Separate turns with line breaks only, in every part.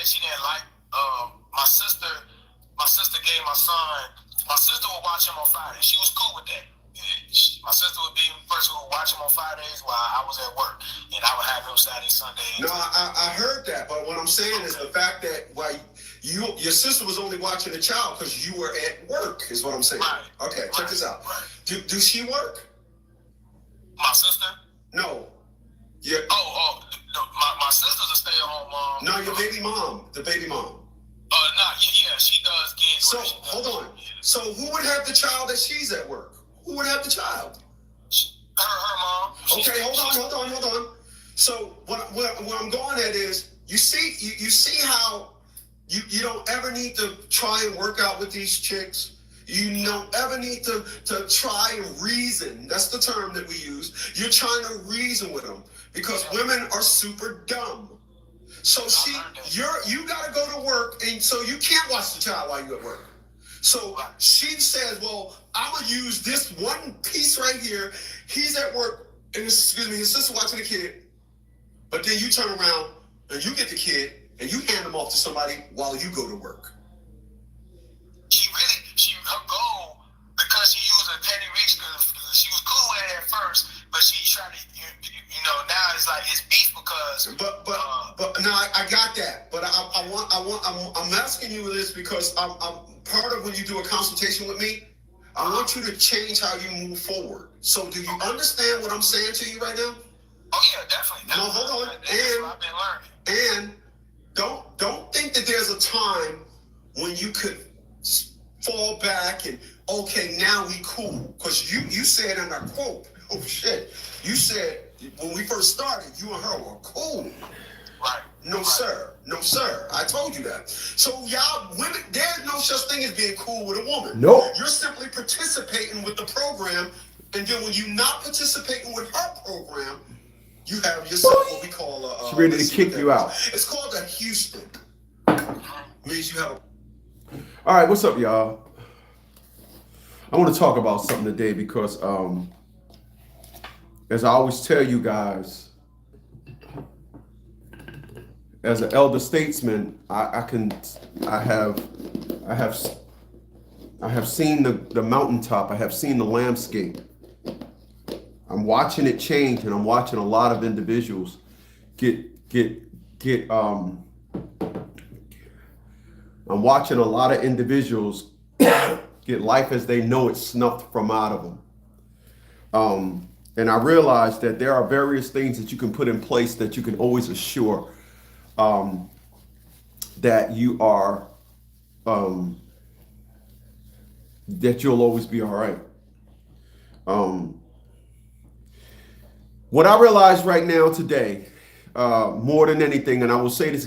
she didn't like my sister. My sister gave my son. My sister would watch him on Fridays. She was cool with that. My sister would be the person who would watch him on Fridays while I was at work, and I would have him Saturday, Sunday.
No, I heard that, but what I'm saying is the fact that your sister was only watching the child because you were at work is what I'm saying.
Right.
Okay, check this out.
Right.
Do she work?
My sister?
No. Yeah.
My sister's a stay-at-home mom.
No, your baby mom, the baby mom.
Yeah, she does gigs.
So hold on. Yeah. So who would have the child that she's at work? Who would have the child?
Her mom.
Okay, hold on. So what I'm going at is you see how you don't ever need to try and work out with these chicks. You don't ever need to try and reason. That's the term that we use. You're trying to reason with them because women are super dumb. So you gotta go to work, and so you can't watch the child while you're at work. So she says, well, I'm gonna use this one piece right here. He's at work, and his sister watching the kid, but then you turn around and you get the kid and you hand him off to somebody while you go to work.
Her goal, because she used a petty reason, she was cool with it at first, but she tried to, now it's like it's beef because. But
no, I got that. But I'm asking you this because I'm part of when you do a consultation with me. I want you to change how you move forward. So do you understand what I'm saying to you right now?
Oh yeah, definitely.
No, hold on.
That's what I've been learning.
And don't think that there's a time when you could fall back and okay, now we cool. Because you said in a quote, oh shit, you said when we first started, you and her were cool.
Right.
No, sir. I told you that. So y'all women, there's no such thing as being cool with a woman.
Nope.
You're simply participating with the program, and then when you're not participating with her program, you have yourself what we call a.
She's ready to kick you out.
It's called a Houston. Means you have.
All right, what's up, y'all? I want to talk about something today because, as I always tell you guys, as an elder statesman, I have seen the mountaintop. I have seen the landscape. I'm watching it change, and I'm watching a lot of individuals I'm watching a lot of individuals get life as they know it snuffed from out of them. And I realized that there are various things that you can put in place that you can always assure that you are, that you'll always be all right. What I realize right now today, more than anything, and I will say this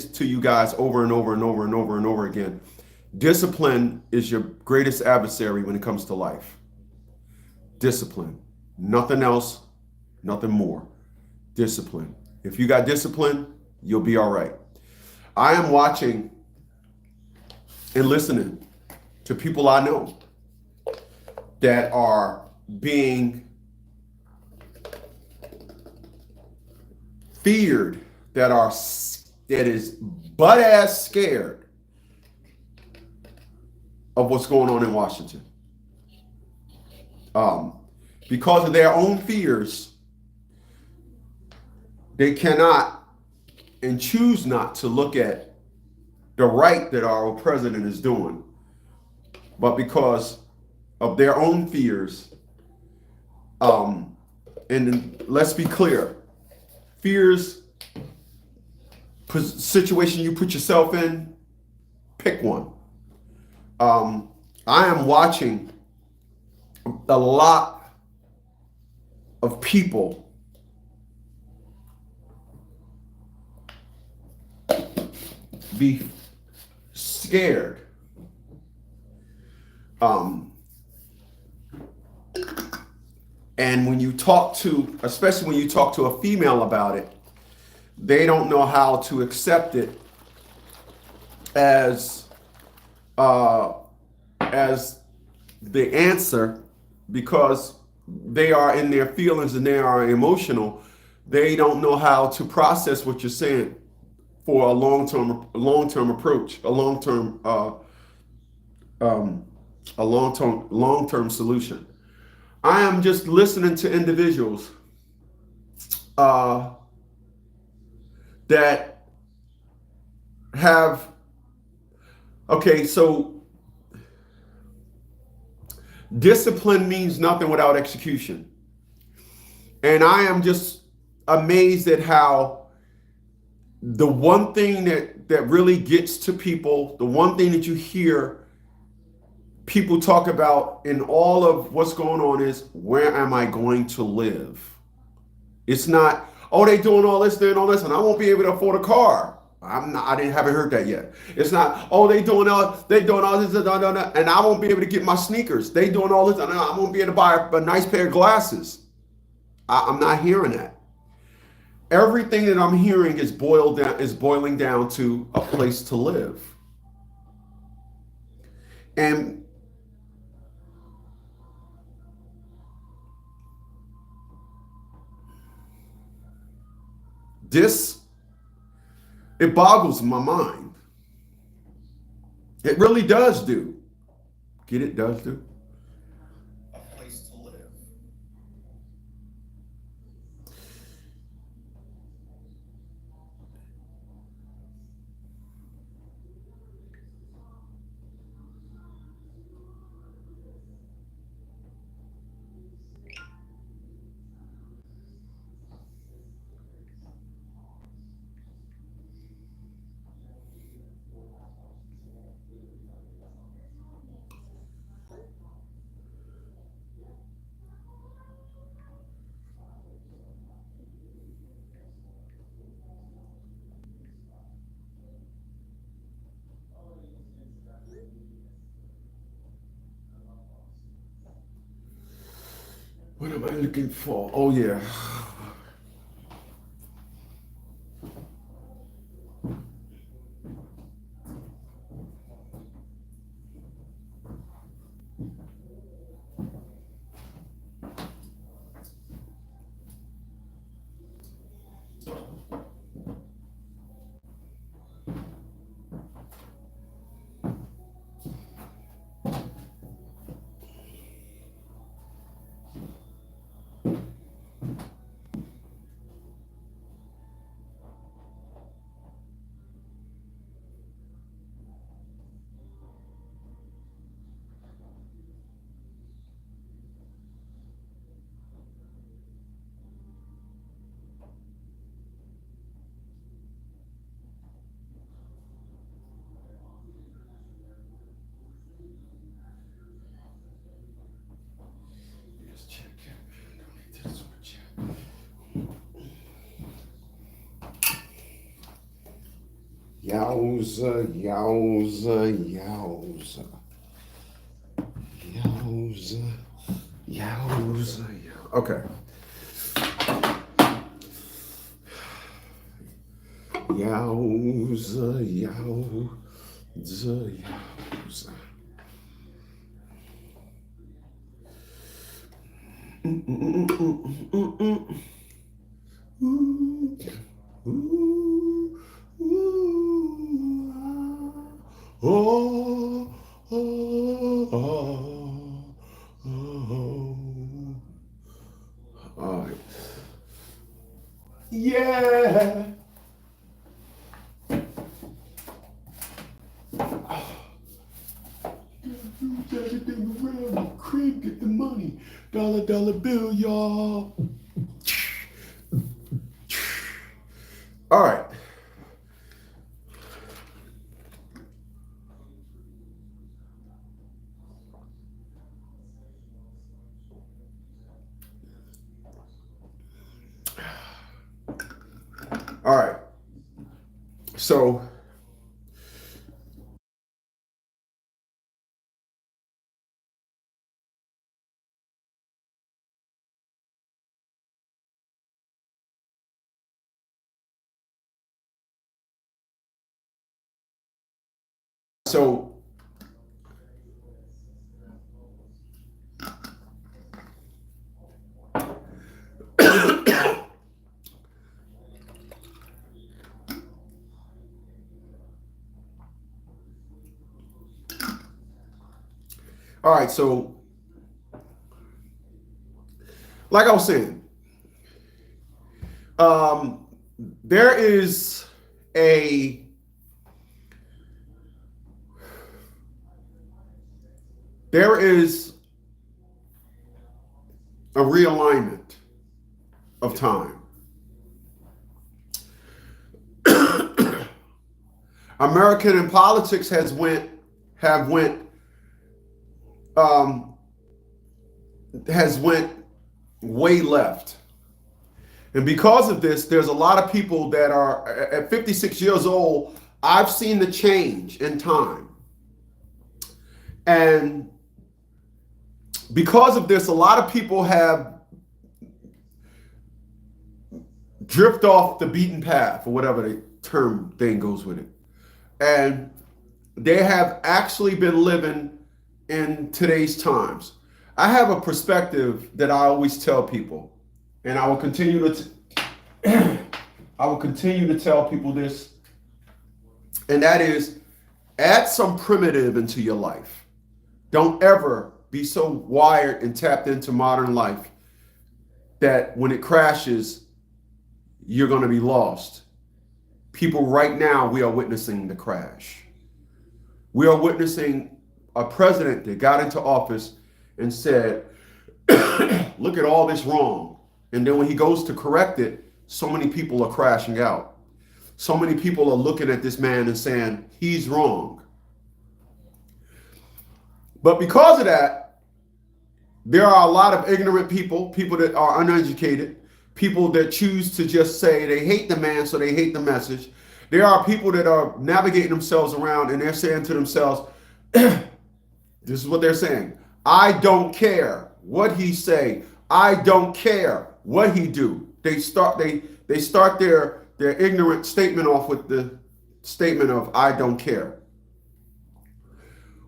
to you guys over and over and over and over and over again. Discipline is your greatest adversary when it comes to life. Discipline. Nothing else, nothing more. Discipline. If you got discipline, you'll be all right. I am watching and listening to people I know that are being feared, that is butt ass scared of what's going on in Washington. Because of their own fears, they cannot and choose not to look at the right that our president is doing. But because of their own fears, and let's be clear, fears, situation you put yourself in, pick one. I am watching a lot of people be scared. And when you talk to, especially when you talk to a female about it, they don't know how to accept it as the answer, because they are in their feelings and they are emotional. They don't know how to process what you're saying. for a long-term approach, um, a long-term solution. I am just listening to individuals uh, that have, okay, so discipline means nothing without execution. And I am just amazed at how the one thing that really gets to people, the one thing that you hear people talk about in all of what's going on is, where am I going to live? It's not, oh, they doing all this, doing all this, and I won't be able to afford a car. Haven't heard that yet. It's not, oh, they doing all this, and I won't be able to get my sneakers. They doing all this, and I won't be able to buy a nice pair of glasses. I'm not hearing that. Everything that I'm hearing is boiling down to a place to live. And this, it boggles my mind. It really does do. Get it? Does do. A place to live. What am I looking for? Oh, yeah. Yowza, yowza, yowza. Yowza, yowza, yowza. Okay. Yowza, yowza, yowza. Oh, oh, oh, oh. All right. Yeah. Everything around the crib, get the money. Dollar, dollar bill, y'all. All right. All right. So So All right, so like I was saying, there is a there is a realignment of time. American in politics have went way left. And because of this, there's a lot of people that are at 56 years old. I've seen the change in time. And because of this, a lot of people have drift off the beaten path, or whatever the term thing goes with it. And they have actually been living in today's times. I have a perspective that I always tell people, and I will continue to tell people this, and that is, add some primitive into your life. Don't ever be so wired and tapped into modern life that when it crashes, you're going to be lost. People right now, we are witnessing the crash. We are witnessing a president that got into office and said, look at all this wrong. And then when he goes to correct it, so many people are crashing out. So many people are looking at this man and saying, he's wrong. But because of that, there are a lot of ignorant people, people that are uneducated, people that choose to just say they hate the man, so they hate the message. There are people that are navigating themselves around and they're saying to themselves, this is what they're saying: I don't care what he say. I don't care what he do. They start their ignorant statement off with the statement of I don't care.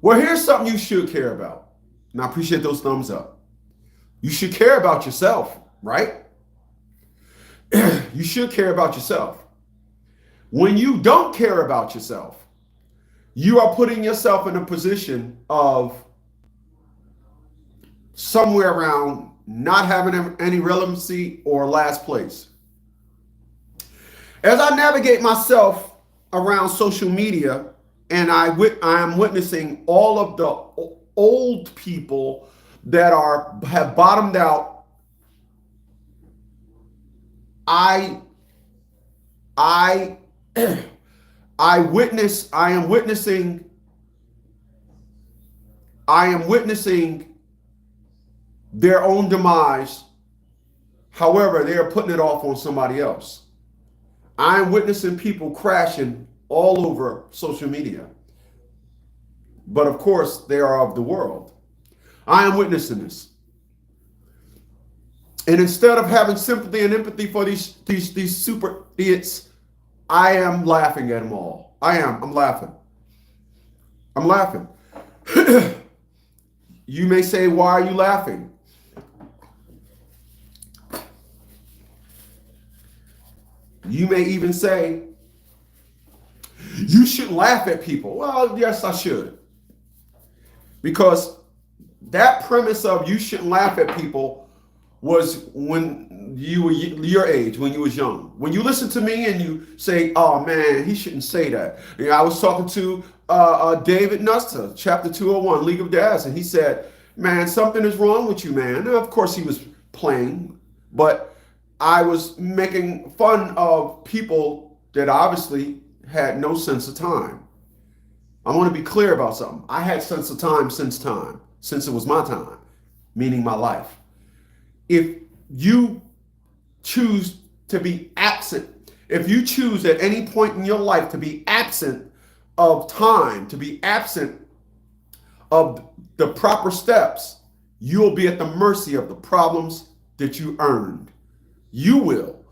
Well, here's something you should care about. And I appreciate those thumbs up. You should care about yourself, right? You should care about yourself. When you don't care about yourself, you are putting yourself in a position of somewhere around not having any relevancy or last place. As I navigate myself around social media, and I am witnessing all of the old people that have bottomed out, I am witnessing their own demise. However, they are putting it off on somebody else. I am witnessing people crashing all over social media. But of course, they are of the world. I am witnessing this. And instead of having sympathy and empathy for these super idiots, I am laughing at them all. I'm laughing. I'm laughing. You may say, why are you laughing? You may even say, you shouldn't laugh at people. Well, yes, I should. Because that premise of you shouldn't laugh at people was when you were your age, when you was young. When you listen to me and you say, oh man, he shouldn't say that. You know, I was talking to David Nuster, chapter 201, League of Dads, and he said, man, something is wrong with you, man. And of course he was playing, but I was making fun of people that obviously had no sense of time. I want to be clear about something. I had sense of time since it was my time, meaning my life. If you choose to be absent, if you choose at any point in your life to be absent of time, to be absent of the proper steps, you'll be at the mercy of the problems that you earned. You will.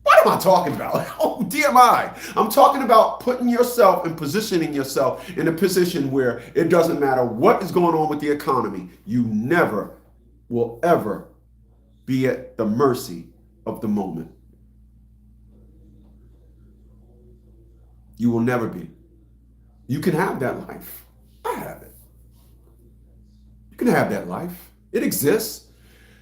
What am I talking about? Oh, dear my. I'm talking about putting yourself and positioning yourself in a position where it doesn't matter what is going on with the economy. You never will ever be at the mercy of the moment. You will never be. You can have that life. I have it. can have that life. It exists.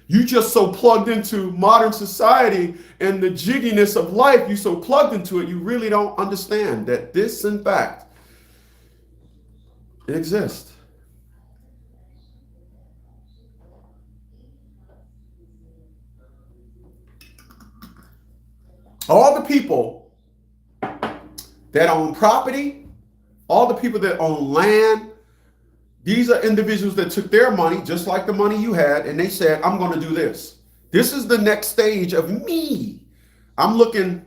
You just so plugged into modern society and the jigginess of life, you so plugged into it, you really don't understand that this, in fact, it exists. All the people that own property, all the people that own land, these are individuals that took their money, just like the money you had, and they said, I'm going to do this. This is the next stage of me. I was looking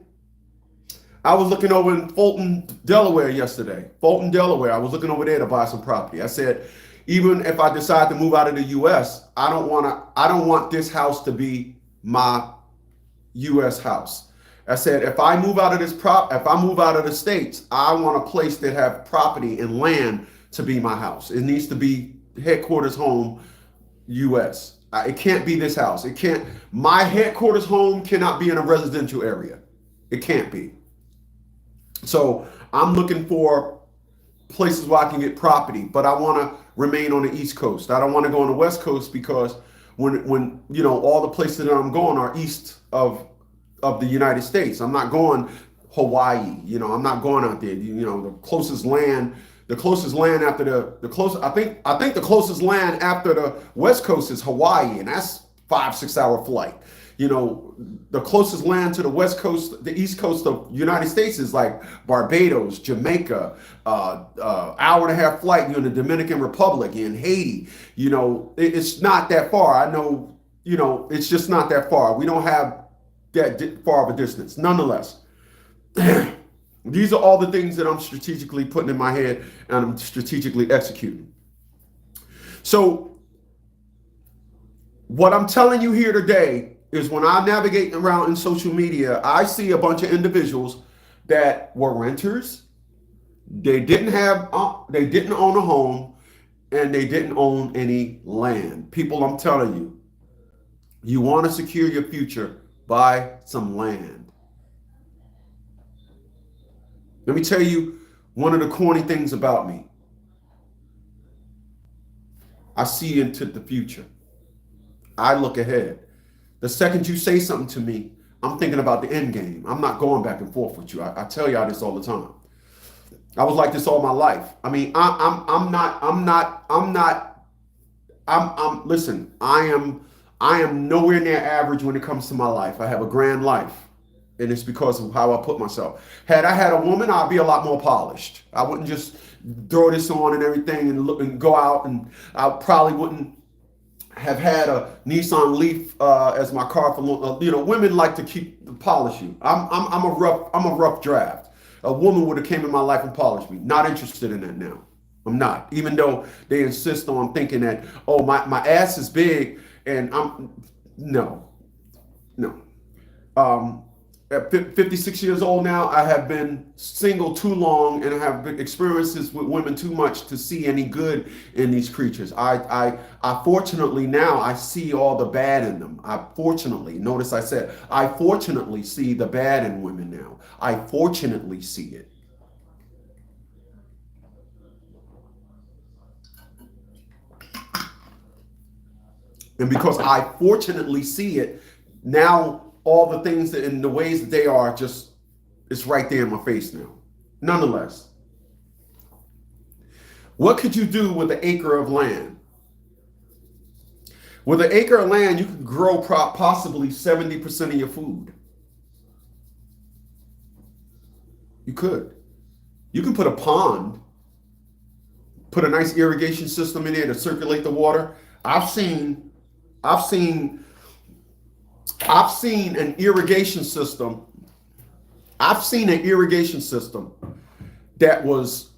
over in Fulton, Delaware yesterday. Fulton, Delaware. I was looking over there to buy some property. I said, even if I decide to move out of the US, I don't want this house to be my US house. I said, if I move out of the States, I want a place that have property and land to be my house. It needs to be headquarters home, US. It can't be this house. My headquarters home cannot be in a residential area. It can't be. So I'm looking for places where I can get property, but I want to remain on the East Coast. I don't want to go on the West Coast because when all the places that I'm going are east of the United States. I'm not going Hawaii. I'm not going out there. The closest land after I think the closest land after the West Coast is Hawaii, and that's 5-6 hour flight. The closest land to the West Coast, the East Coast of United States is like Barbados, Jamaica, hour and a half flight. You're in the Dominican Republic, in Haiti. It's not that far. I know, it's just not that far. We don't have that far of a distance. Nonetheless, these are all the things that I'm strategically putting in my head and I'm strategically executing. So what I'm telling you here today is when I navigate around in social media, I see a bunch of individuals that were renters. They didn't own a home, and they didn't own any land. People, I'm telling you, you want to secure your future, buy some land. Let me tell you one of the corny things about me. I see into the future. I look ahead. The second you say something to me, I'm thinking about the end game. I'm not going back and forth with you. I tell y'all this all the time. I was like this all my life. I mean, listen, I am nowhere near average when it comes to my life. I have a grand life. And it's because of how I put myself. Had I had a woman, I'd be a lot more polished. I wouldn't just throw this on and everything and look and go out, and I probably wouldn't have had a Nissan Leaf as my car for long. Women like to polish you. I'm a rough draft. A woman would have came in my life and polished me. Not interested in that now. I'm not. Even though they insist on thinking that, oh, my ass is big, and no. At 56 years old now, I have been single too long, and I have experiences with women too much to see any good in these creatures. I fortunately now I see all the bad in them. Notice I said, I fortunately see the bad in women now. I fortunately see it. And because I fortunately see it, now all the things that in the ways that they are it's right there in my face now. Nonetheless, what could you do with an acre of land? With an acre of land, you could grow possibly 70% of your food. You could. You can put a pond, put a nice irrigation system in there to circulate the water. I've seen an irrigation system. That was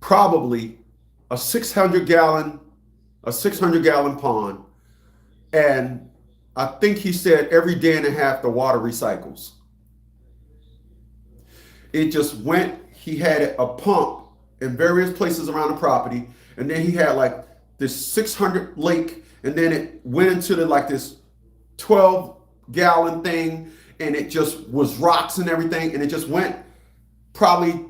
probably a 600 gallon pond, and I think he said every day and a half the water recycles. It just went. He had a pump in various places around the property, and then he had like this 600 lake. And then it went into this 12-gallon thing, and it just was rocks and everything, and it just went probably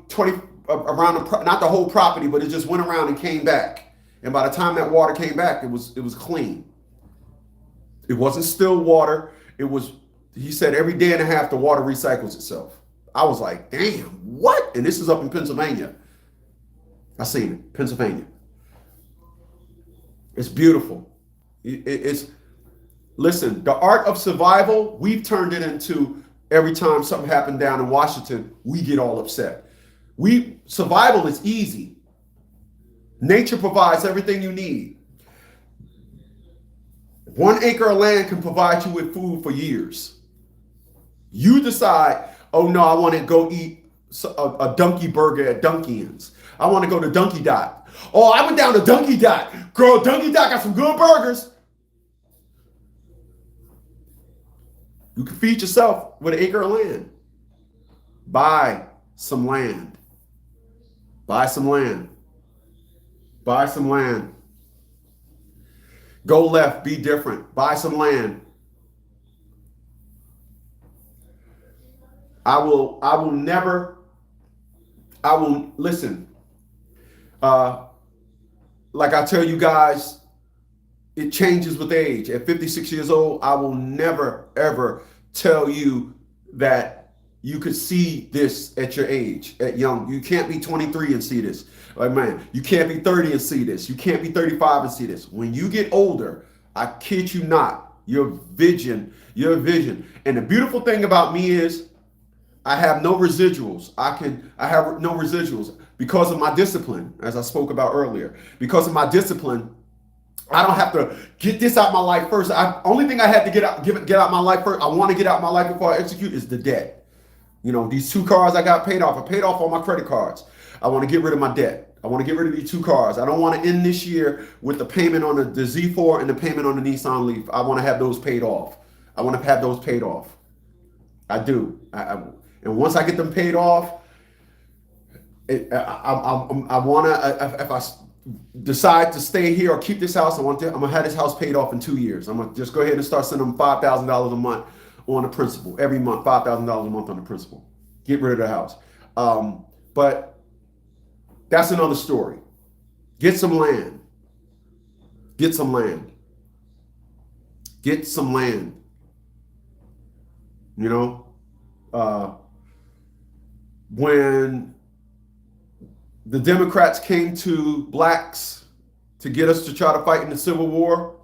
around not the whole property, but it just went around and came back. And by the time that water came back, it was clean. It wasn't still water. It was, he said, every day and a half the water recycles itself. I was like, damn, what? And this is up in Pennsylvania. I seen it, Pennsylvania. It's beautiful. It's listen, the art of survival, we've turned it into every time something happened down in Washington, we get all upset. Survival is easy. Nature provides everything you need. 1 acre of land can provide you with food for years. You decide, oh no, I want to go eat a donkey burger at Dunkin's. I want to go to Donkey Dot. Oh, I went down to Donkey Dot. Girl, Donkey Dot got some good burgers. You can feed yourself with 1 acre of land. Buy some land. Buy some land. Buy some land. Go left, be different. Buy some land. I will listen. Like I tell you guys, it changes with age. At 56 years old, I will never, ever tell you that you could see this at your age, at young. You can't be 23 and see this. Like, man, you can't be 30 and see this. You can't be 35 and see this. When you get older, I kid you not, your vision. And the beautiful thing about me is I have no residuals. I have no residuals because of my discipline, as I spoke about earlier. Because of my discipline, I don't have to get this out of my life first. Only thing I had to get out my life first, I want to get out my life before I execute, is the debt. You know, these 2 cars I got paid off. I paid off all my credit cards. I want to get rid of my debt. I want to get rid of these 2 cars. I don't want to end this year with the payment on the Z4 and the payment on the Nissan Leaf. I want to have those paid off. I want to have those paid off. I do. And once I get them paid off, I want to, if I decide to stay here or keep this house, I'm going to have this house paid off in 2 years. I'm going to just go ahead and start sending them $5,000 a month on the principal. Every month, $5,000 a month on the principal. Get rid of the house. But that's another story. Get some land. Get some land. Get some land. You know, when the Democrats came to blacks to get us to try to fight in the Civil War,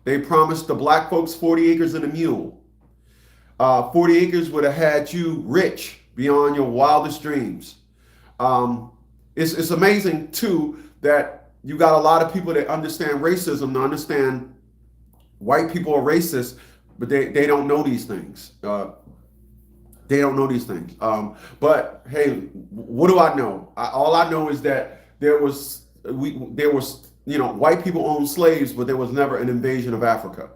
they promised the black folks 40 acres and a mule. 40 acres would have had you rich beyond your wildest dreams. It's amazing, too, that you got a lot of people that understand racism, to understand white people are racist, but they don't know these things. They don't know these things. But hey, what do I know? All I know is that there was, white people owned slaves, but there was never an invasion of Africa.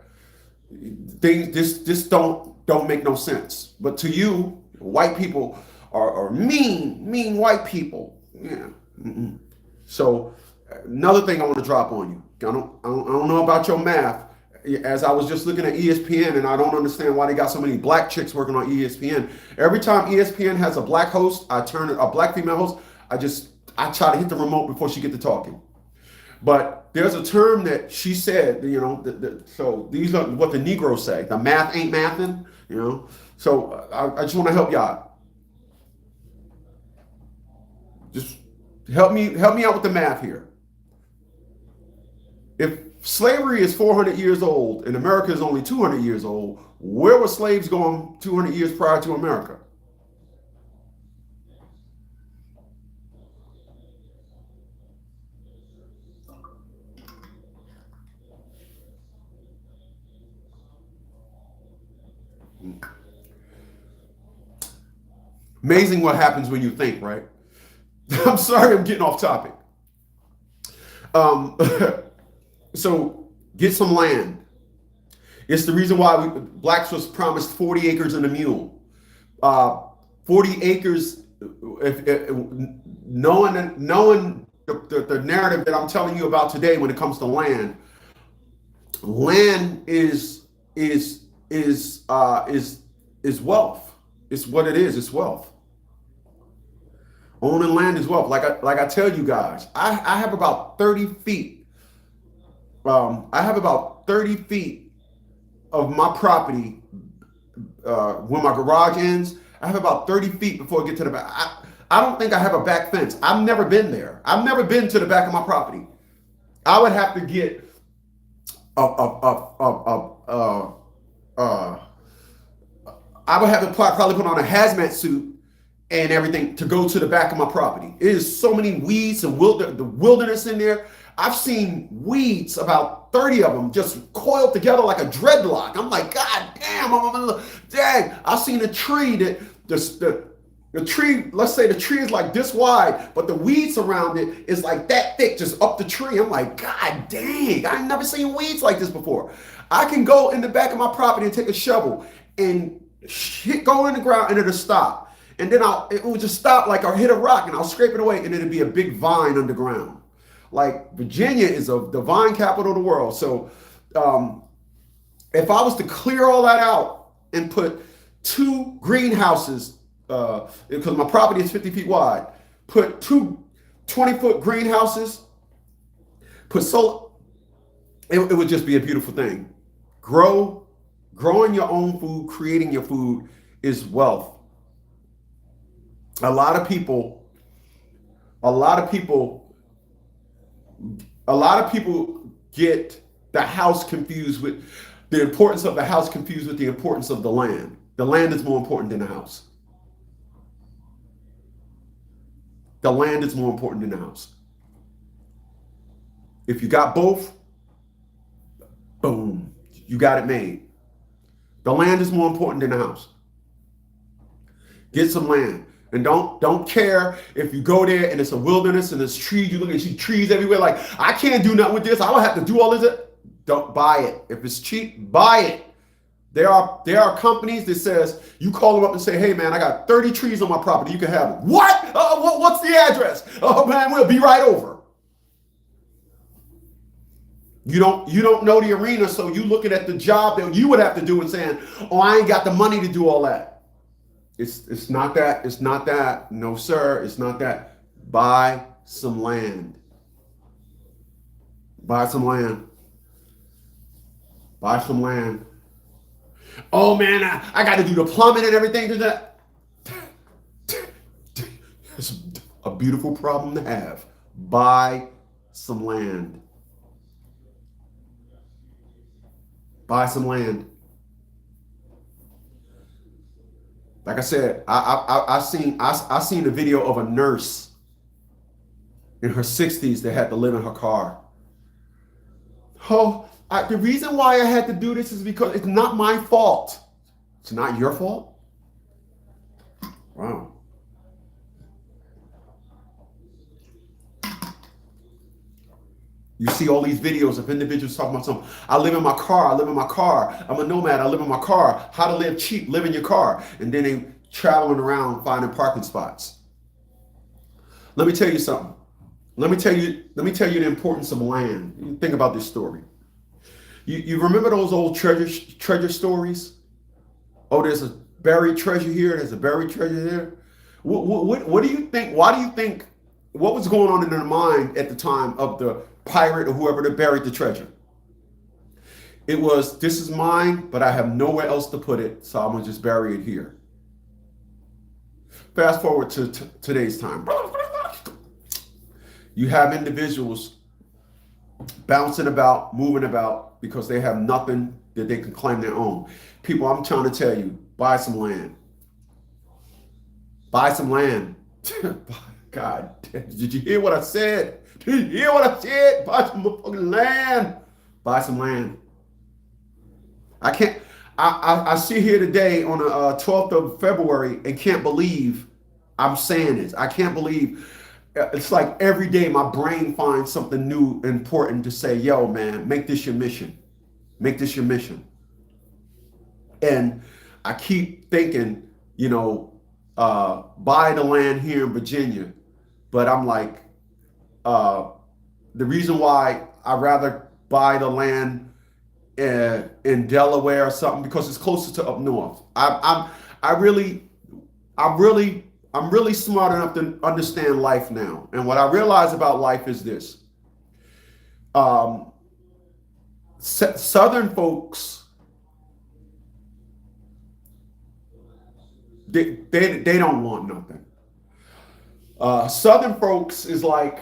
This don't make no sense. But to you, white people are mean white people. Yeah. Mm-mm. So another thing I want to drop on you. I don't know about your math. As I was just looking at ESPN, and I don't understand why they got so many black chicks working on ESPN. Every time ESPN has a black host, a black female host, I try to hit the remote before she get to talking. But there's a term that she said, so these are what the Negroes say. The math ain't mathin', So I just want to help y'all. Just help me out with the math here. If slavery is 400 years old and America is only 200 years old, where were slaves going 200 years prior to America? Amazing what happens when you think, right? I'm sorry, I'm getting off topic. So get some land. It's the reason why blacks was promised 40 acres and a mule. 40 acres, knowing the narrative that I'm telling you about today when it comes to land is wealth. It's what it is. It's wealth. Owning land is wealth. Like I tell you guys, I have about 30 feet. I have about 30 feet of my property. When my garage ends, I have about 30 feet before I get to the back. I don't think I have a back fence. I've never been there. I've never been to the back of my property. I would have to get I would have to probably put on a hazmat suit and everything to go to the back of my property. It is so many weeds and the wilderness in there. I've seen weeds, about 30 of them, just coiled together like a dreadlock. I'm like, God damn, dang. I've seen a tree that the tree, let's say the tree is like this wide, but the weeds around it is like that thick, just up the tree. I'm like, God dang, I've never seen weeds like this before. I can go in the back of my property and take a shovel and go in the ground and it'll stop. And then it will just stop, like I'll hit a rock and I'll scrape it away and it'll be a big vine underground. Like Virginia is the vine capital of the world. So if I was to clear all that out and put 2 greenhouses, because my property is 50 feet wide, put 2 20-foot greenhouses, put solar, it would just be a beautiful thing. Growing your own food, creating your food is wealth. A lot of people get the house confused with the importance of the house confused with the importance of the land. The land is more important than the house. The land is more important than the house. If you got both, boom, you got it made. The land is more important than the house. Get some land. And don't care if you go there and it's a wilderness and there's trees. You look at trees everywhere. Like, I can't do nothing with this. I don't have to do all this. Don't buy it. If it's cheap, buy it. There are companies that says you call them up and say, hey man, I got 30 trees on my property. You can have them. What? What's the address? Oh man, we'll be right over. You don't know the arena, so you looking at the job that you would have to do and saying, oh, I ain't got the money to do all that. It's not that. It's not that. No, sir. It's not that. Buy some land. Buy some land. Buy some land. Oh man, I got to do the plumbing and everything to that. It's a beautiful problem to have. Buy some land. Buy some land. Like I said, I seen a video of a nurse in her 60s that had to live in her car. Oh, the reason why I had to do this is because it's not my fault. It's not your fault? Wow. You see all these videos of individuals talking about something. I live in my car. I'm a nomad. I live in my car. How to live cheap. Live in your car. And then they traveling around finding parking spots. Let me tell you something. Let me tell you the importance of land. Think about this story. You remember those old treasure stories? Oh, there's a buried treasure here. There's a buried treasure there. What do you think? Why do you think? What was going on in their mind at the time of the pirate or whoever that buried the treasure? It was, this is mine, but I have nowhere else to put it, so I'm gonna just bury it here. Fast forward to today's time. You have individuals bouncing about, moving about, because they have nothing that they can claim their own. People, I'm trying to tell you, buy some land. Buy some land. God, did you hear what I said? Did you hear what I said? Buy some fucking land. Buy some land. I sit here today on the 12th of February and can't believe I'm saying this. I can't believe, it's like every day my brain finds something new, important to say, yo, man, make this your mission. Make this your mission. And I keep thinking, buy the land here in Virginia. But I'm like, the reason why I'd rather buy the land in Delaware or something, because it's closer to up north. I'm really I'm really smart enough to understand life now. And what I realize about life is this. Southern folks, they don't want nothing. Southern folks is like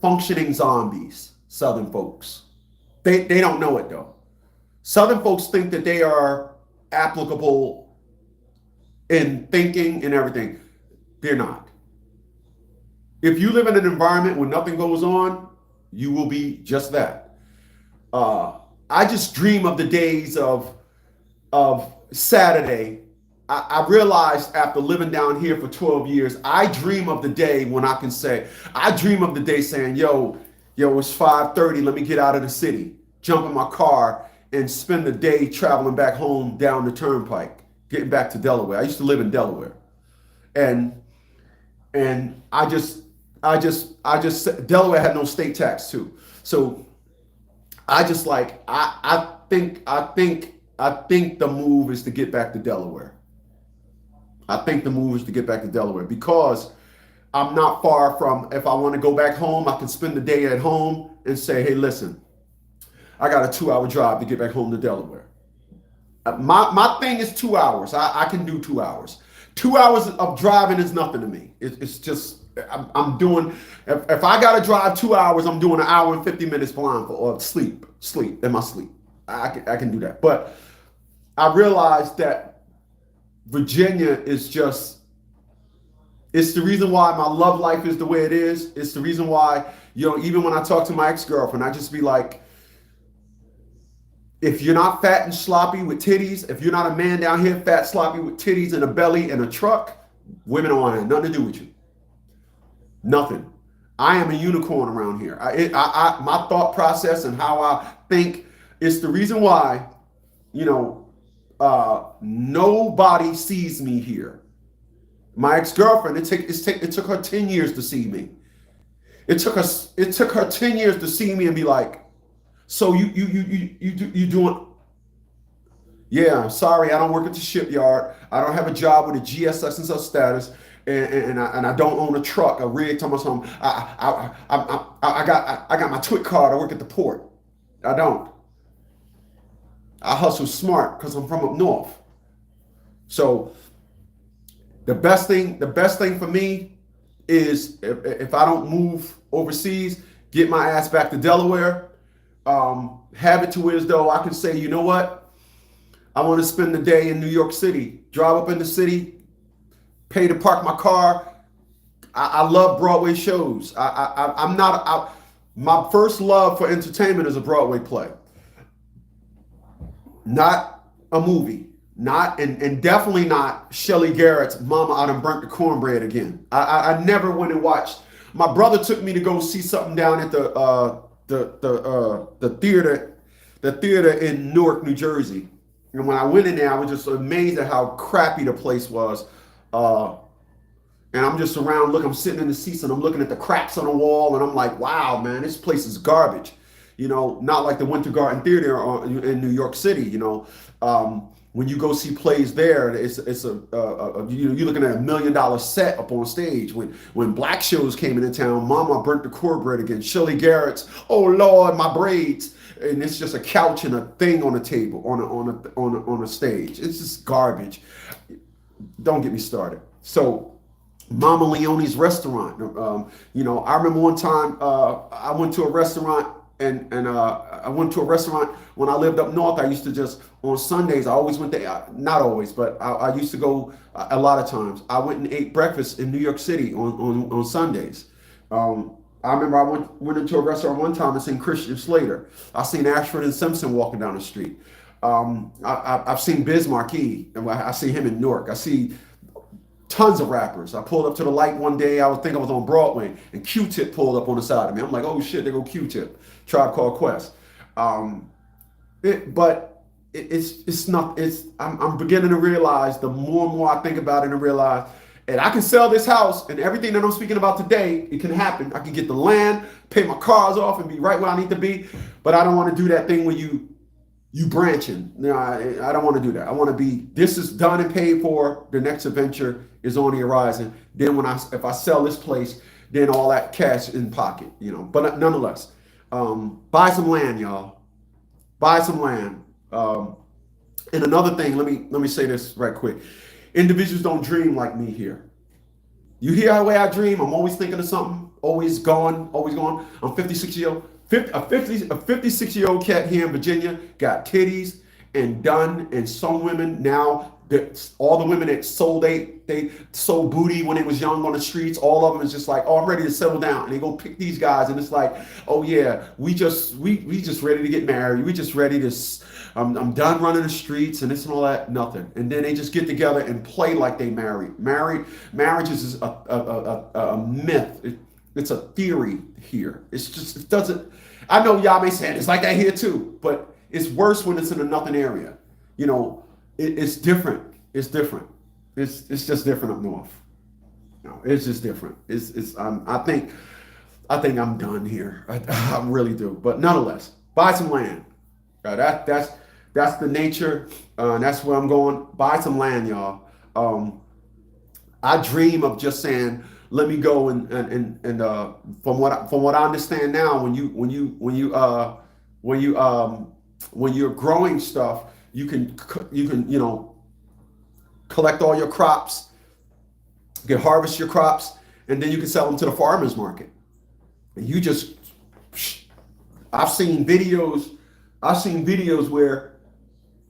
functioning zombies. Southern folks. They don't know it though. Southern folks think that they are applicable in thinking and everything. They're not. If you live in an environment where nothing goes on, you will be just that. I just dream of the days of Saturday. I realized after living down here for 12 years, I dream of the day when I can say, I dream of the day saying, yo, it's 5:30. Let me get out of the city, jump in my car and spend the day traveling back home down the turnpike, getting back to Delaware. I used to live in Delaware. And I just Delaware had no state tax too. So I just like, I think the move is to get back to Delaware. I think the move is to get back to Delaware because I'm not far from, if I want to go back home, I can spend the day at home and say, hey, listen, I got a 2-hour drive to get back home to Delaware. My thing is 2 hours. I can do 2 hours. 2 hours of driving is nothing to me. It's just, I'm doing, if I got to drive 2 hours, I'm doing 1 hour and 50 minutes blindfold or sleep in my sleep. I can do that. But I realized that Virginia is just, it's the reason why my love life is the way it is. It's the reason why, even when I talk to my ex-girlfriend, I just be like, if you're not fat and sloppy with titties, if you're not a man down here fat, sloppy with titties and a belly and a truck, women don't want nothing to do with you. Nothing. I am a unicorn around here. My thought process and how I think is the reason why, nobody sees me here. My ex-girlfriend, it took her 10 years to see me. It took her 10 years to see me and be like, so you doing? Yeah, sorry, I don't work at the shipyard. I don't have a job with a GSS and such status, and I don't own a truck, a rig. To my home. I got my TWIC card. I work at the port. I don't. I hustle smart because I'm from up north. So the best thing for me is if I don't move overseas, get my ass back to Delaware, have it to where as though I can say, you know what? I want to spend the day in New York City, drive up in the city, pay to park my car. I love Broadway shows. My first love for entertainment is a Broadway play. Not a movie, and definitely not Shelley Garrett's Mama I Done Burnt the Cornbread Again. I never went and watched. My brother took me to go see something down at the theater in Newark, New Jersey. And when I went in there, I was just amazed at how crappy the place was. And I'm just around looking, I'm sitting in the seats and I'm looking at the cracks on the wall and I'm like, wow, man, this place is garbage. Not like the Winter Garden Theater in New York City. When you go see plays there, it's you're looking at $1 million set up on stage. When black shows came into town, Mama Burnt the Cornbread Again, Shelley Garrett's Oh Lord, My Braids, and it's just a couch and a thing on a table on a stage. It's just garbage. Don't get me started. So Mama Leone's restaurant. I remember one time I went to a restaurant. And I went to a restaurant when I lived up north. I used to just, on Sundays, I always went there, not always, but I used to go a lot of times. I went and ate breakfast in New York City on Sundays. I remember I went into a restaurant one time and seen Christian Slater. I seen Ashford and Simpson walking down the street. I've seen Biz Markie, and I see him in Newark. I see tons of rappers. I pulled up to the light one day. I was on Broadway, and Q-Tip pulled up on the side of me. I'm like, oh shit, there go Q-Tip. Tribe Called Quest. I'm beginning to realize, the more and more I think about it and realize, and I can sell this house and everything that I'm speaking about today, it can happen. I can get the land, pay my cars off and be right where I need to be. But I don't want to do that thing where you you branching. No, I don't want to do that. I want to be, this is done and paid for. The next adventure is on the horizon. Then if I sell this place, then all that cash in pocket, But nonetheless, buy some land, y'all. Buy some land. And another thing, let me say this right quick. Individuals don't dream like me here. You hear the way I dream? I'm always thinking of something, always going, always going. I'm 56 years old. A 56-year-old cat here in Virginia got titties and done, and some women now, all the women that they sold booty when they was young on the streets, all of them is just like, oh, I'm ready to settle down, and they go pick these guys, and it's like, oh yeah, we just ready to get married, we just ready to, I'm done running the streets and this and all that, nothing, and then they just get together and play like they married. Marriage is a myth. It's a theory here. It's just, it doesn't, I know y'all may say it's like that here too, but it's worse when it's in a nothing area. It's different. It's different. It's just different up north. No, it's just different. I think I'm done here. I really do. But nonetheless, buy some land. That's the nature. That's where I'm going. Buy some land, y'all. I dream of just saying, let me go and from what I understand now, when you're growing stuff, you can collect all your crops, you can harvest your crops, and then you can sell them to the farmers market. And I've seen videos where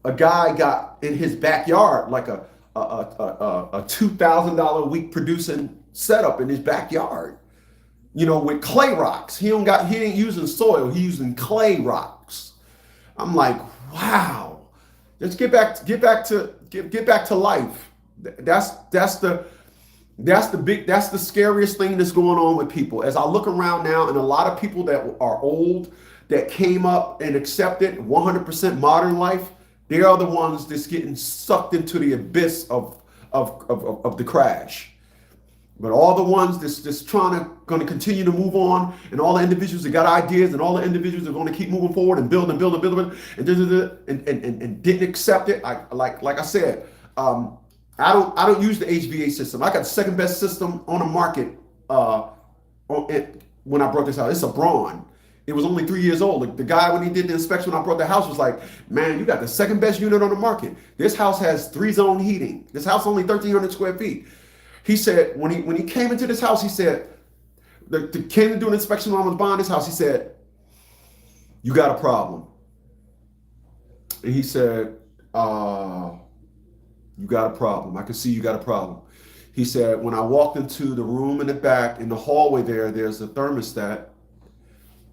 a guy got in his backyard like a $2,000 a week producing setup in his backyard, with clay rocks. He ain't using soil, he's using clay rocks. I'm like, wow, let's get back to life. That's the scariest thing that's going on with people. As I look around now, and a lot of people that are old, that came up and accepted 100% modern life, they are the ones that's getting sucked into the abyss of the crash. But all the ones that's just going to continue to move on, and all the individuals that got ideas, and all the individuals that are going to keep moving forward and build and didn't accept it. Like I said, I don't use the HVA system. I got the second best system on the market when I brought this out. It's a Braun. It was only 3 years old. The guy, when he did the inspection when I brought the house, was like, man, you got the second best unit on the market. This house has 3-zone heating. This house only 1,300 square feet. He said, when he came into this house, he said, came to do an inspection when I was buying this house, he said, you got a problem. And he said, you got a problem. I can see you got a problem. He said, when I walked into the room in the back, in the hallway there's a thermostat.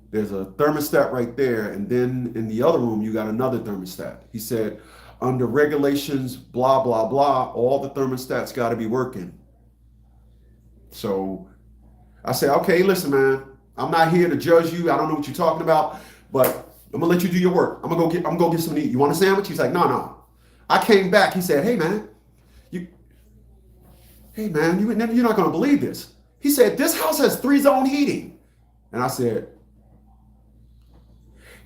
There's a thermostat right there. And then in the other room, you got another thermostat. He said, under regulations, blah, blah, blah, all the thermostats got to be working. So I said, okay, listen, man, I'm not here to judge you. I don't know what you're talking about, but I'm gonna let you do your work. I'm gonna go get something to eat. You want a sandwich? He's like, no. I came back. He said, hey man, you're not gonna believe this. He said, this house has 3-zone heating. And I said,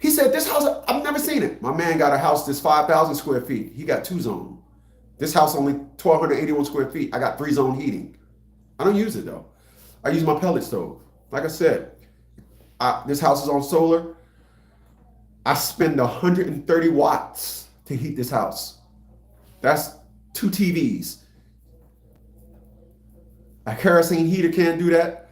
this house, I've never seen it. My man got a house that's 5,000 square feet. He got 2-zone. This house only 1,281 square feet. I got 3-zone heating. I don't use it though. I use my pellet stove. Like I said, this house is on solar. I spend 130 watts to heat this house. That's 2 TVs. A kerosene heater can't do that.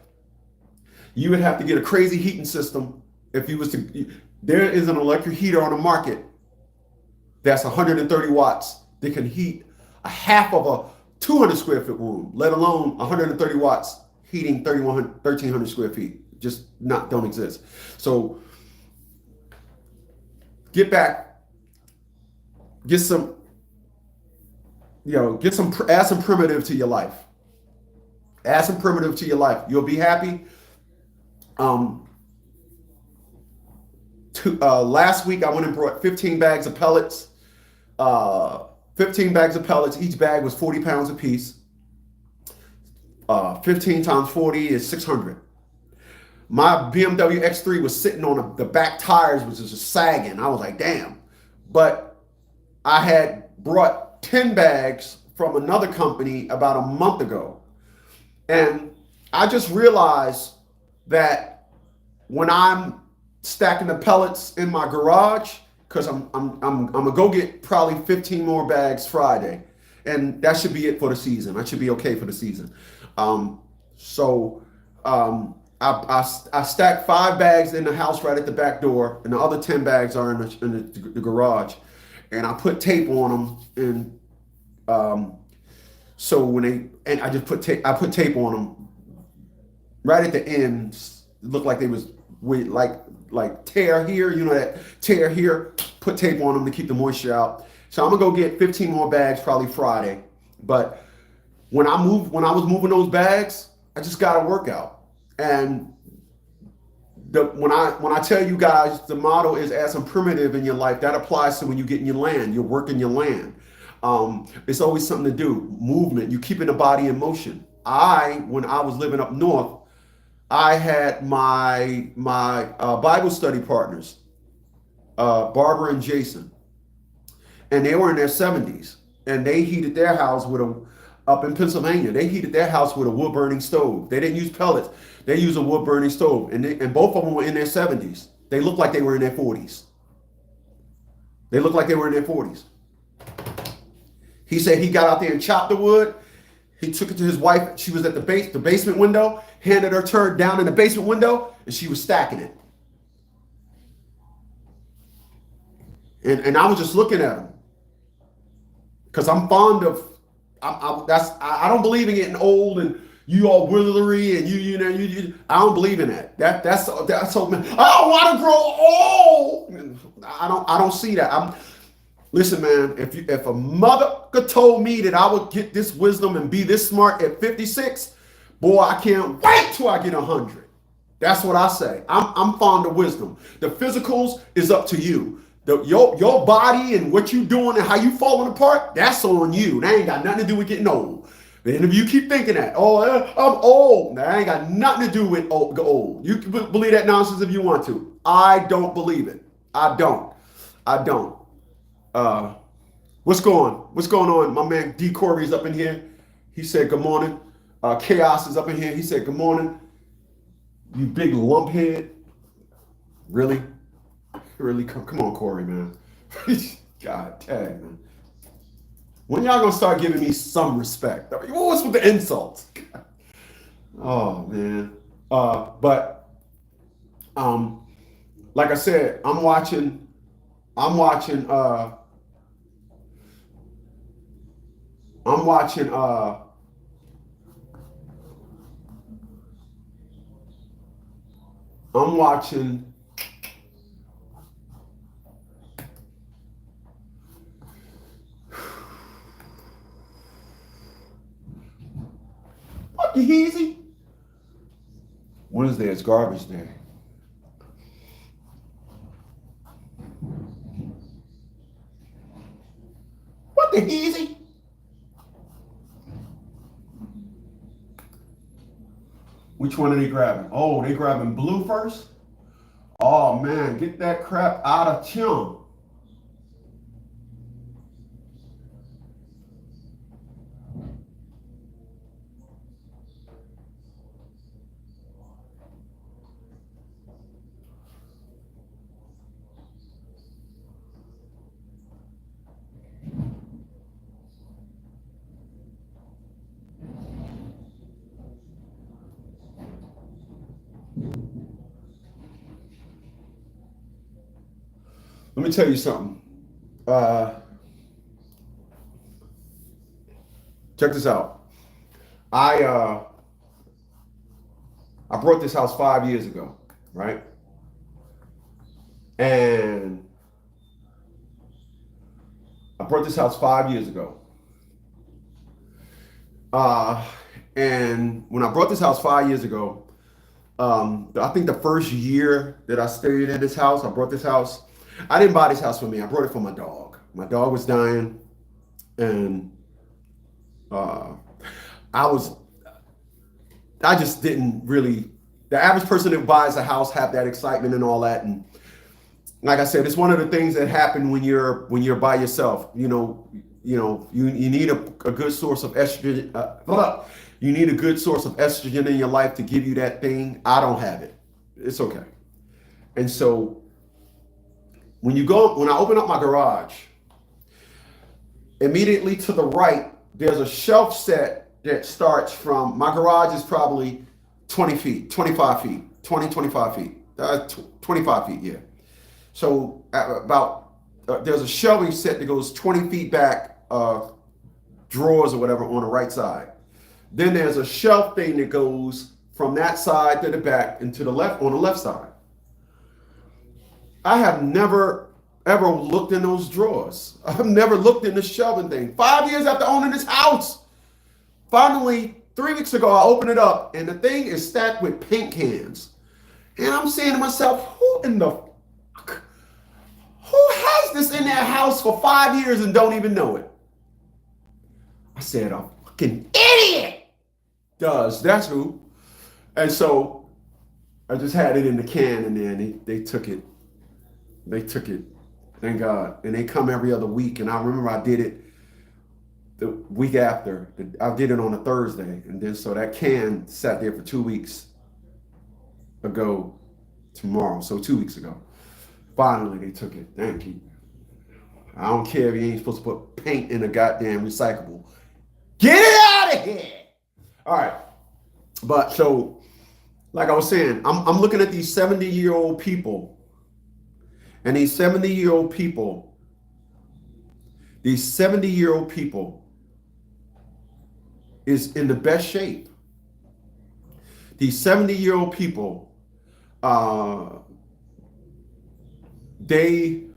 You would have to get a crazy heating system if you was to. There is an electric heater on the market that's 130 watts that can heat a half of a 200 square foot room, let alone 130 watts heating 1,300 square feet. Just don't exist. So add some primitive to your life. Add some primitive to your life. You'll be happy. Last week I went and brought 15 bags of pellets. 15 bags of pellets. Each bag was 40 pounds a piece. 15 times 40 is 600. My BMW X3 was sitting on the back tires, was just sagging. I was like, damn. but I had brought 10 bags from another company about a month ago. And I just realized that when I'm stacking the pellets in my garage, because I'm gonna go get probably 15 more bags Friday, and that should be it for the season. I should be okay for the season. So I stacked 5 bags in the house right at the back door, and the other 10 bags are in the garage, and I put tape on them, and so I just put tape on them right at the ends. It looked like they was with like tear here, you know, that tear here. Put tape on them to keep the moisture out. So I'm gonna go get 15 more bags probably Friday. But when I was moving those bags, I just got a workout. And when I tell you guys the motto is add some primitive in your life, that applies to when you get in your land, you're working your land. It's always something to do, movement, you keeping the body in motion. When I was living up north, I had my Bible study partners, Barbara and Jason, and they were in their 70s, and they heated their house up in Pennsylvania. They heated their house with a wood burning stove. They didn't use pellets. They used a wood burning stove, and both of them were in their 70s. They looked like they were in their 40s. He said he got out there and chopped the wood. He took it to his wife. She was at the basement window, handed her turd down in the basement window, and she was stacking it. And I was just looking at him because I'm fond of. I don't believe in getting old and you all willery and you. I don't believe in that. That's so. Man, I don't want to grow old. I don't see that. Listen, man. If a mother could told me that I would get this wisdom and be this smart at 56, boy, I can't wait till I get 100. That's what I say. I'm fond of wisdom. The physicals is up to you. Your body and what you doing and how you falling apart, that's on you. That ain't got nothing to do with getting old. And if you keep thinking that, I'm old, that ain't got nothing to do with old. You can believe that nonsense if you want to. I don't believe it. I don't. What's going on? My man D. Corey's up in here. He said good morning. Chaos is up in here. He said good morning. You big lumphead. Really? Come on, Corey, man. God dang, man. When y'all gonna start giving me some respect? I mean, what's with the insults? Oh man. But like I said, I'm watching what the heezy? Wednesday is garbage day. What the heezy? Which one are they grabbing? Oh, they grabbing blue first? Oh man, get that crap out of Chum. Let me tell you something. Check this out. I bought this house 5 years ago, right? And I bought this house 5 years ago. And when I bought this house 5 years ago, I think the first year that I stayed in this house, I bought this house. I didn't buy this house for me. I brought it for my dog. My dog was dying, and I just didn't really. The average person that buys a house have that excitement and all that, and like I said, it's one of the things that happen when you're by yourself. You need a good source of estrogen. You need a good source of estrogen in your life to give you that thing. I don't have it. It's okay. And so when I open up my garage, immediately to the right, there's a shelf set that starts from, my garage is probably 20 feet, 25 feet, 25 feet, 25 feet, yeah. So there's a shelving set that goes 20 feet back, drawers or whatever on the right side. Then there's a shelf thing that goes from that side to the back and to the left on the left side. I have never ever looked in those drawers. I've never looked in the shelving thing. 5 years after owning this house, finally 3 weeks ago I opened it up and the thing is stacked with paint cans. And I'm saying to myself, who has this in their house for 5 years and don't even know it? I said, a fucking idiot that's who. And so I just had it in the can and then they took it. They took it. Thank God. And they come every other week. And I remember I did it the week after. I did it on a Thursday. And then so that can sat there for 2 weeks ago tomorrow. So 2 weeks ago. Finally, they took it. Thank you. I don't care if you ain't supposed to put paint in a goddamn recyclable. Get it out of here. All right. But so, like I was saying, I'm looking at these 70-year-old people. And these 70-year-old people is in the best shape. These 70-year-old people, these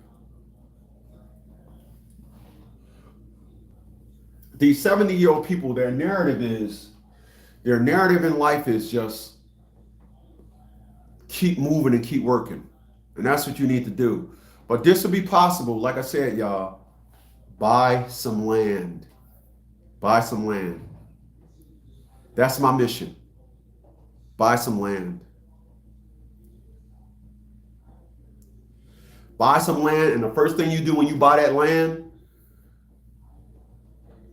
70-year-old people, their narrative in life is just keep moving and keep working. And that's what you need to do. But this will be possible. Like I said, y'all, buy some land. Buy some land. That's my mission. Buy some land. Buy some land. And the first thing you do when you buy that land,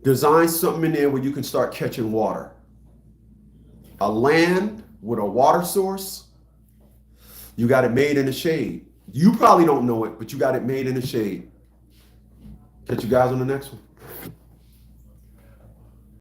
design something in there where you can start catching water. A land with a water source. You got it made in the shade. You probably don't know it, but you got it made in the shade. Catch you guys on the next one.